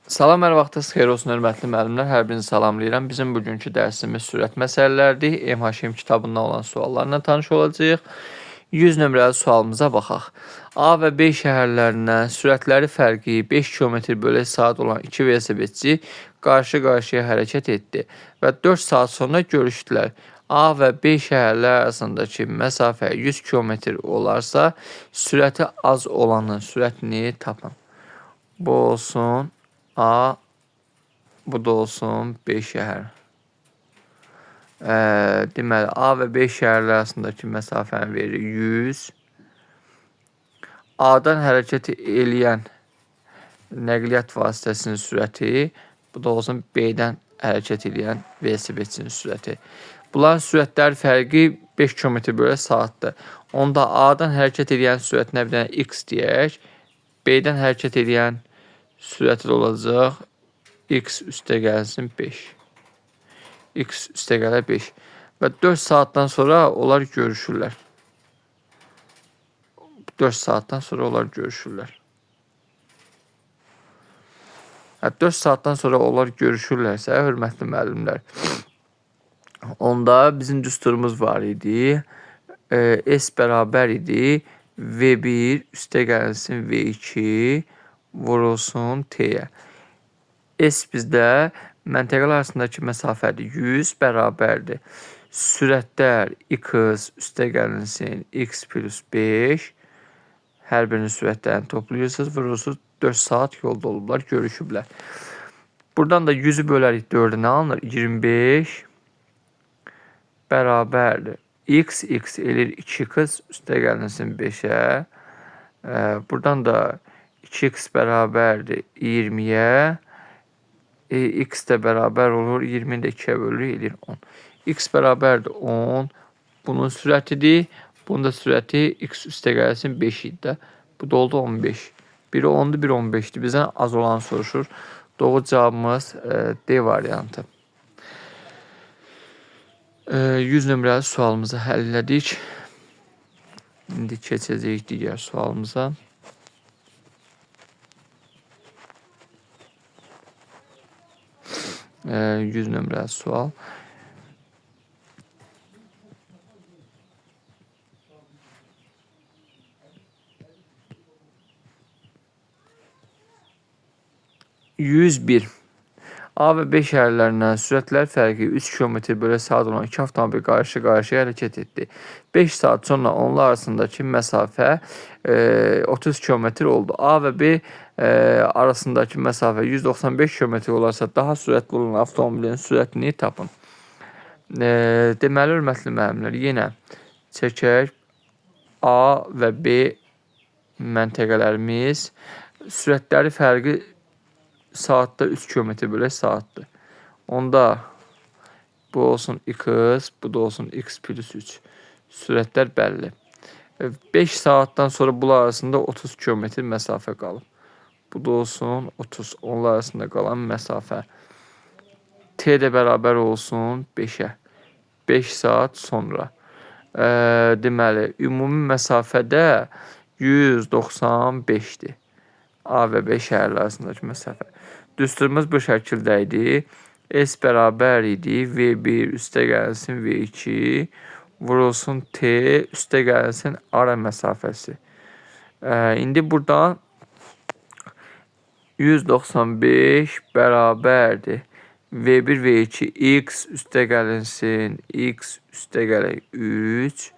Salam, hər vaxtınız xeyir olsun, hörmətli müəllimlər. Hər birinizi salamlayıram. Bizim bugünkü dərsimiz sürət məsələləridir. MHM kitabından olan suallarla tanış olacağıq. 100 nömrəli sualımıza baxaq. A və B şəhərlərindən sürətləri fərqi 5 km/saat olan 2 velosipedçi qarşı-qarşıya hərəkət etdi və 4 saat sonra görüşdülər. A və B şəhərlər arasındakı məsafə 100 km olarsa, sürəti az olanın sürətini tapın. Bu olsun A, bu da olsun B şəhər. Deməli, A və B şəhərlər arasındakı məsafəni verir 100. A-dan hərəkət eləyən nəqliyyat vasitəsinin sürəti, bu da olsun B-dən hərəkət eləyən velosipedçinin sürəti. Bunların sürətləri fərqi 5 km/saatdır. Onda A-dan hərəkət eləyən sürətinə bir dənə X deyək. B-dən hərəkət eləyən sürəti olacaq X üstə gəlsin 5. X üstə gələ 5. Və 4 saatdan sonra onlar görüşürlər. 4 saatdan sonra onlar görüşürlər. 4 saatdan sonra onlar görüşürlərsə, hörmətli müəllimlər, onda bizim düsturumuz var idi. S bərabər idi. V1 üstə gəlsin V2 vurulsun T-yə. S bizdə məntəqələr arasındakı məsafədir. 100 bərabərdir. Sürətlər X üstə gəlinsin X plus 5. Hər birinin sürətlərini toplayırsınız. Vurursunuz 4 saat yolda olublar, görüşüblər. Buradan da 100'ü bölərik 4'ə nə alınır? 25 bərabərdir. X eləyir 2x üstə gəlinsin 5'ə. Buradan da 2x bərabərdir 20'yə. X də bərabər olur 20'ni də 2'yə bölürük, eləyir 10. X bərabərdir 10. Bunun sürətidir. Bunun da sürəti X üstə gəlsin 5 idi də. Bu da oldu 15. Biri 10'dur, biri 15'dir. Bizdən az olan soruşur. Doğru cavabımız D variantı. 100 nömrəli sualımızı həll elədik. İndi keçəcəyik digər sualımıza. 100 nömrəli sual. A və B şəhərlərindən sürətlər fərqi 3 km/saat olan 2 avtomobil qarşı-qarşıya hərəkət etdi. 5 saat sonra onlar arasındakı məsafə 30 km oldu. A və B arasındakı məsafə 195 km olarsa, daha sürətli olan avtomobilin sürətini tapın. Deməli, hörmətli müəllimlər, yenə çəkək. A və B məntəqələrimiz sürətləri fərqi saatda 3 km/saatdır. Onda bu olsun X, bu da olsun X plus 3. Sürətlər bəlli. 5 saatdan sonra bunlar arasında 30 km məsafə qalıb. Bu da olsun 30. Onlar arasında qalan məsafə. T də bərabər olsun 5'ə. 5 saat sonra. Deməli, ümumi məsafədə 195'dir. A və B şəhərlər arasındakı məsafə. Düsturumuz bu şəkildə idi. S bərabər idi. V1 üstə gəlsin V2 vurulsun T üstə gəlsin ara məsafəsi. İndi buradan 195 bərabərdir. V1 V2 X üstə gəlinsin X üstə gələk 3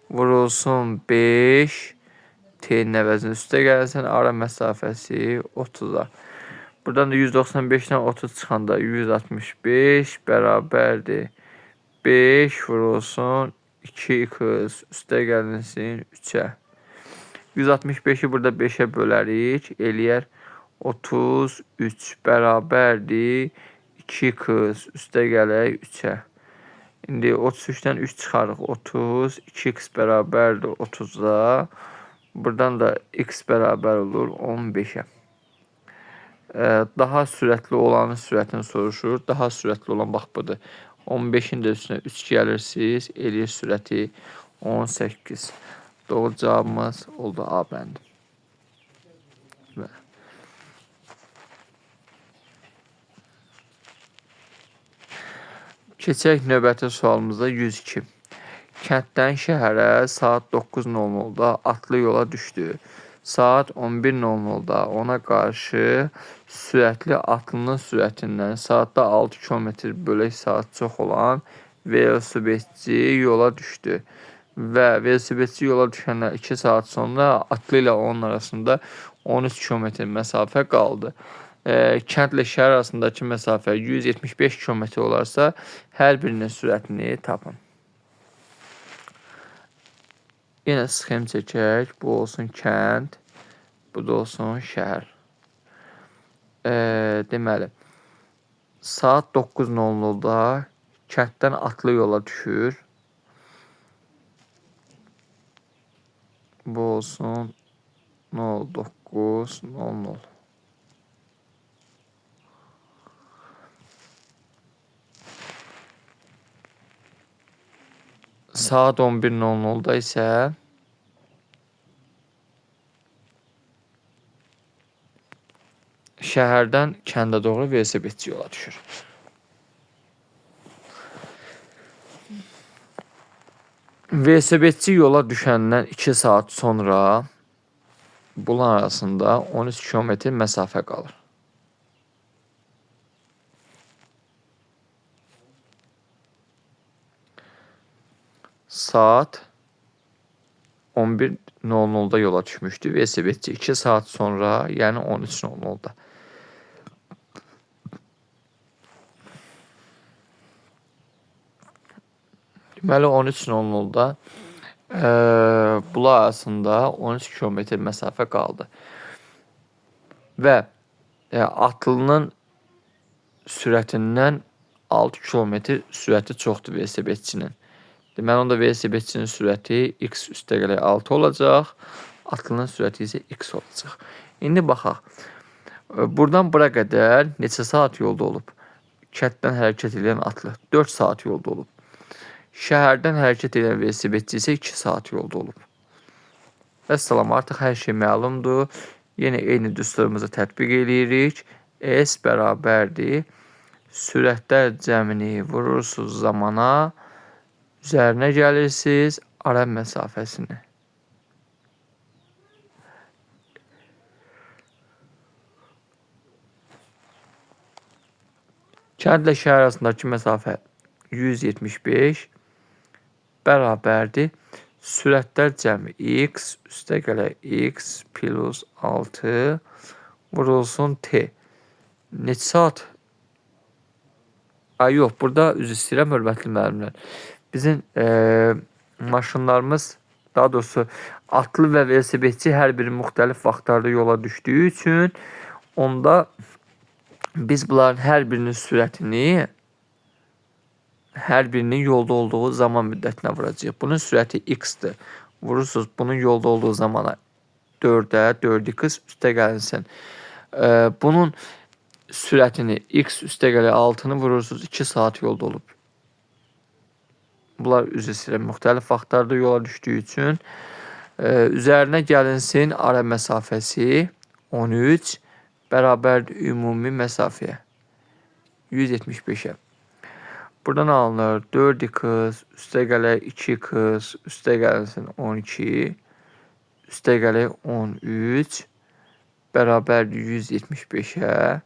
vurulsun 5 T'nin əvəzinə üstə gəlsin ara məsafəsi 30'a. Buradan da 195'dən 30 çıxanda 165 bərabərdir. 5 vurulsun 2x üstə gəlinsin 3'ə. 165'i burada 5'ə bölərik. Eləyər 33 bərabərdir. 2x üstə gələk 3'ə. İndi 33'dən 3 çıxarıq 30. 2x bərabərdir 30'a. Buradan da x bərabər olur 15'ə. Daha sürətli olanın sürətini soruşur. Daha sürətli olan bax budur. 15'in də üstünə 3 gəlirsiniz. Eləyir sürəti 18. Doğru cavabımız oldu A bəndi. Keçək növbəti sualımızda 102. Kənddən şəhərə saat 9:00-da atlı yola düşdü. Saat 11:00-da ona qarşı sürətli atlının sürətindən saatda 6 km/saat çox olan velosipedçi yola düşdü. Və velosipedçi yola düşəndən 2 saat sonra atlı ilə onun arasında 13 km məsafə qaldı. Kəndlə şəhər arasındakı məsafə 175 km olarsa, hər birinin sürətini tapın. Yenə sxem çəkək. Bu olsun kənd, bu da olsun şəhər. Deməli, saat 9:00-da kənddən atlı yola düşür. Bu olsun 09:00. Saat 11:00-da isə şəhərdən kəndə doğru velosipedçi yola düşür. Velosipedçi yola düşəndən 2 saat sonra bunlar arasında 13 km məsafə qalır. Saat 11:00-da yola düşmüşdü. Velosipedçi 2 saat sonra, yəni 13:00-da. Deməli 13:00-da bunlar arasında 13 km məsafə qaldı. Və atlının sürətindən 6 km sürəti çoxdur velosipedçinin. Deməli, onda velosipedçinin sürəti x üstəgələk 6 olacaq. Atlının sürəti isə x olacaq. İndi baxaq. Buradan bura qədər neçə saat yolda olub? Kənddən hərəkət edən atlı 4 saat yolda olub. Şəhərdən hərəkət edən velosipedçi isə 2 saat yolda olub. Vəssalam, artıq hər şey məlumdur. Yenə eyni düsturumuzu tətbiq edirik. S bərabərdir. Sürətlər cəmini vurursunuz zamana. Üzərinə gəlirsiniz ara məsafəsini. Kəndlə şəhər arasındakı məsafə 175 bərabərdir. Sürətlər cəmi x üstəgələk x plus 6 vurulsun t. Neçə saat? Yox, burada üzr istəyirəm, hörmətli müəllimlər. Bizim maşınlarımız, daha doğrusu atlı və velosipedçi hər biri müxtəlif vaxtlarda yola düşdüyü üçün onda biz bunların hər birinin sürətini hər birinin yolda olduğu zaman müddətinə vuracağıq. Bunun sürəti x-dir. Vurursunuz bunun yolda olduğu zamana 4-ə, 4x üstə gəlinsin. Bunun sürətini x üstə gələ 6-nı vurursunuz 2 saat yolda olub. Bunlar üzr istəyirəm, müxtəlif vaxtlarda yola düşdüyü üçün üzərinə gəlinsin ara məsafəsi 13 bərabərdir ümumi məsafəyə 175-ə. Buradan alınır 4x üstə gələk 2x üstə gəlinsin 12 üstə gələk 13 bərabərdir 175-ə.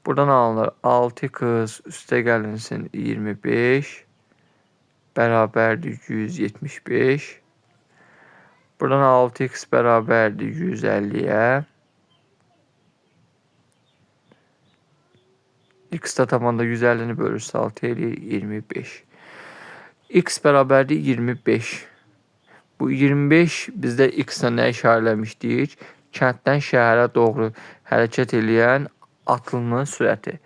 Buradan alınır 6x üstə gəlinsin 25 bərabərdir 175. Buradan 6x bərabərdir 150-yə. X-də tabanda 150-ni bölürsə 6 eləyir 25. X bərabərdir 25. Bu 25 bizdə X-lə nə işarələmişdik? Kənddən şəhərə doğru hərəkət edən atlının sürəti.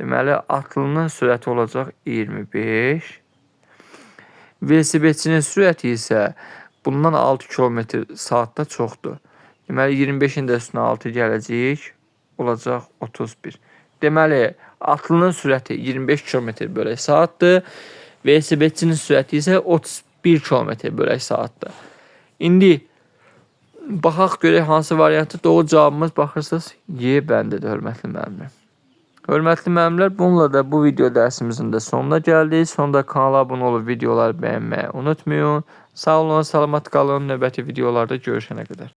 Deməli, atlının sürəti olacaq 25. Velosipedçinin sürəti isə bundan 6 km saatda çoxdur. Deməli, 25-in də üstünə 6 gələcək, olacaq 31. Deməli, atlının sürəti 25 km/saatdır. Velosipedçinin sürəti isə 31 km/saatdır. İndi baxaq görək hansı variantı doğru cavabımız baxırsınız. Y bəndidir, hörmətli müəllimlər. Hörmətli müəllimlər, bununla da bu video dərsimizin də sonuna gəldik. Sonda kanala abunə olub videoları bəyənməyi unutmayın. Sağ olun, salamat qalın. Növbəti videolarda görüşənə qədər.